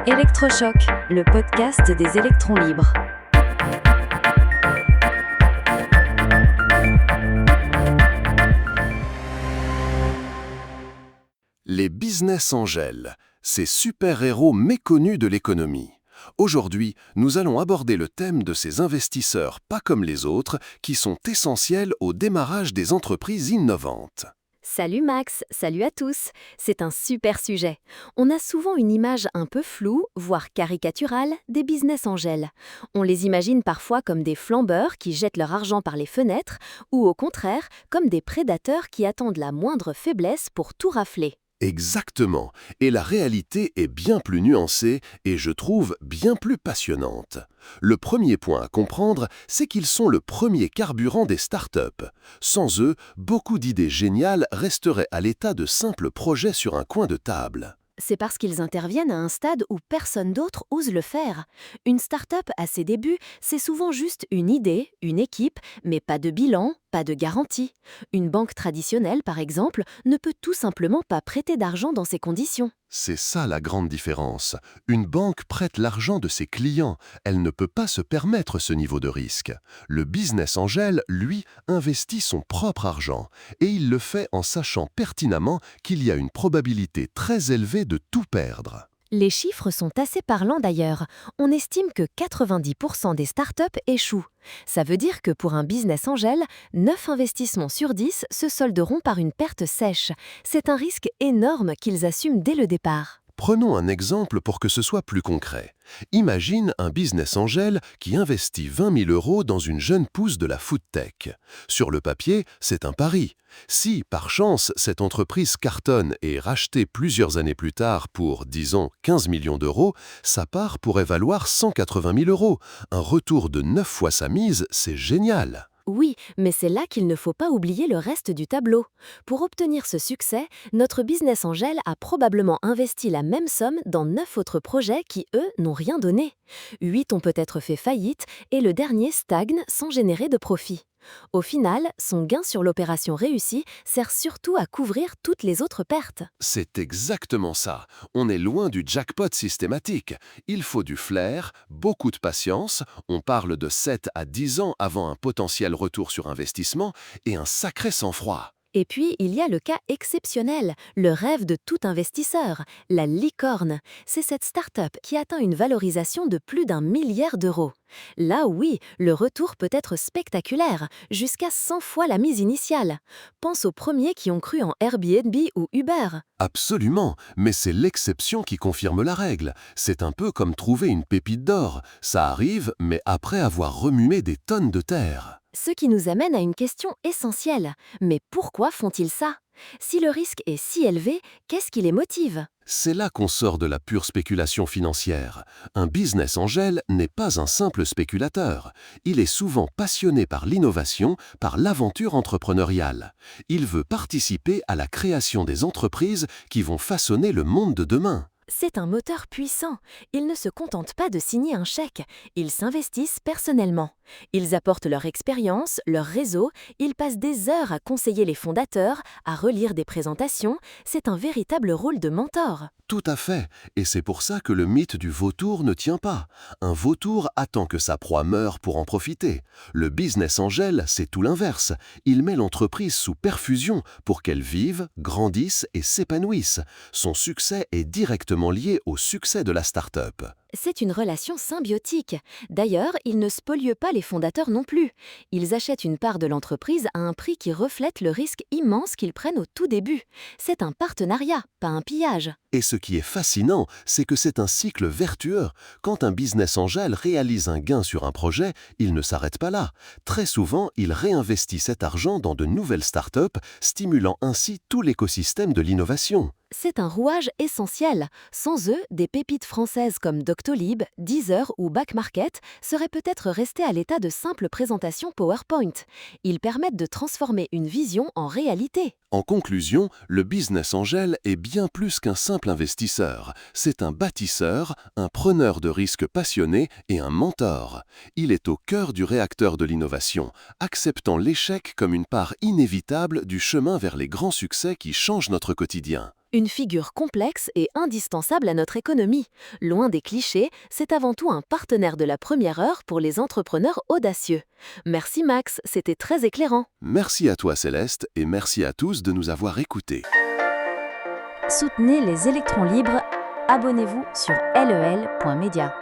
Électrochoc, le podcast des électrons libres. Les business angels, ces super-héros méconnus de l'économie. Aujourd'hui, nous allons aborder le thème de ces investisseurs pas comme les autres qui sont essentiels au démarrage des entreprises innovantes. Salut Max, salut à tous. C'est un super sujet. On a souvent une image un peu floue, voire caricaturale, des business angels. On les imagine parfois comme des flambeurs qui jettent leur argent par les fenêtres ou au contraire, comme des prédateurs qui attendent la moindre faiblesse pour tout rafler. Exactement, et la réalité est bien plus nuancée et je trouve bien plus passionnante. Le premier point à comprendre, c'est qu'ils sont le premier carburant des startups. Sans eux, beaucoup d'idées géniales resteraient à l'état de simples projets sur un coin de table. C'est parce qu'ils interviennent à un stade où personne d'autre ose le faire. Une start-up à ses débuts, c'est souvent juste une idée, une équipe, mais pas de bilan, pas de garantie. Une banque traditionnelle, par exemple, ne peut tout simplement pas prêter d'argent dans ces conditions. C'est ça la grande différence. Une banque prête l'argent de ses clients. Elle ne peut pas se permettre ce niveau de risque. Le business angel, lui, investit son propre argent. Et il le fait en sachant pertinemment qu'il y a une probabilité très élevée de tout perdre. Les chiffres sont assez parlants d'ailleurs. On estime que 90% des startups échouent. Ça veut dire que pour un business angel, 9 investissements sur 10 se solderont par une perte sèche. C'est un risque énorme qu'ils assument dès le départ. Prenons un exemple pour que ce soit plus concret. Imagine un business angel qui investit 20 000 € dans une jeune pousse de la food tech. Sur le papier, c'est un pari. Si, par chance, cette entreprise cartonne et est rachetée plusieurs années plus tard pour, disons, 15 millions d'euros, sa part pourrait valoir 180 000 €. Un retour de 9 fois sa mise, c'est génial. Oui, mais c'est là qu'il ne faut pas oublier le reste du tableau. Pour obtenir ce succès, notre business angel a probablement investi la même somme dans 9 autres projets qui, eux, n'ont rien donné. 8 ont peut-être fait faillite et le dernier stagne sans générer de profit. Au final, son gain sur l'opération réussie sert surtout à couvrir toutes les autres pertes. C'est exactement ça. On est loin du jackpot systématique. Il faut du flair, beaucoup de patience, on parle de 7 à 10 ans avant un potentiel retour sur investissement et un sacré sang-froid. Et puis, il y a le cas exceptionnel, le rêve de tout investisseur, la licorne. C'est cette start-up qui atteint une valorisation de plus d'1 milliard d'euros. Là, oui, le retour peut être spectaculaire, jusqu'à 100 fois la mise initiale. Pense aux premiers qui ont cru en Airbnb ou Uber. Absolument, mais c'est l'exception qui confirme la règle. C'est un peu comme trouver une pépite d'or. Ça arrive, mais après avoir remué des tonnes de terre. Ce qui nous amène à une question essentielle. Mais pourquoi font-ils ça? Si le risque est si élevé, qu'est-ce qui les motive? C'est là qu'on sort de la pure spéculation financière. Un business angel n'est pas un simple spéculateur. Il est souvent passionné par l'innovation, par l'aventure entrepreneuriale. Il veut participer à la création des entreprises qui vont façonner le monde de demain. C'est un moteur puissant. Ils ne se contentent pas de signer un chèque. Ils s'investissent personnellement. Ils apportent leur expérience, leur réseau. Ils passent des heures à conseiller les fondateurs, à relire des présentations. C'est un véritable rôle de mentor. Tout à fait, et c'est pour ça que le mythe du vautour ne tient pas. Un vautour attend que sa proie meure pour en profiter. Le business angel, c'est tout l'inverse. Il met l'entreprise sous perfusion pour qu'elle vive, grandisse et s'épanouisse. Son succès est directement lié au succès de la start-up. C'est une relation symbiotique. D'ailleurs, ils ne spolient pas les fondateurs non plus. Ils achètent une part de l'entreprise à un prix qui reflète le risque immense qu'ils prennent au tout début. C'est un partenariat, pas un pillage. Et ce qui est fascinant, c'est que c'est un cycle vertueux. Quand un business angel réalise un gain sur un projet, il ne s'arrête pas là. Très souvent, il réinvestit cet argent dans de nouvelles startups, stimulant ainsi tout l'écosystème de l'innovation. C'est un rouage essentiel. Sans eux, des pépites françaises comme Doctolib, Deezer ou Backmarket seraient peut-être restées à l'état de simples présentations PowerPoint. Ils permettent de transformer une vision en réalité. En conclusion, le business angel est bien plus qu'un simple investisseur. C'est un bâtisseur, un preneur de risques passionné et un mentor. Il est au cœur du réacteur de l'innovation, acceptant l'échec comme une part inévitable du chemin vers les grands succès qui changent notre quotidien. Une figure complexe et indispensable à notre économie. Loin des clichés, c'est avant tout un partenaire de la première heure pour les entrepreneurs audacieux. Merci Max, c'était très éclairant. Merci à toi Céleste et merci à tous de nous avoir écoutés. Soutenez les électrons libres. Abonnez-vous sur lel.media.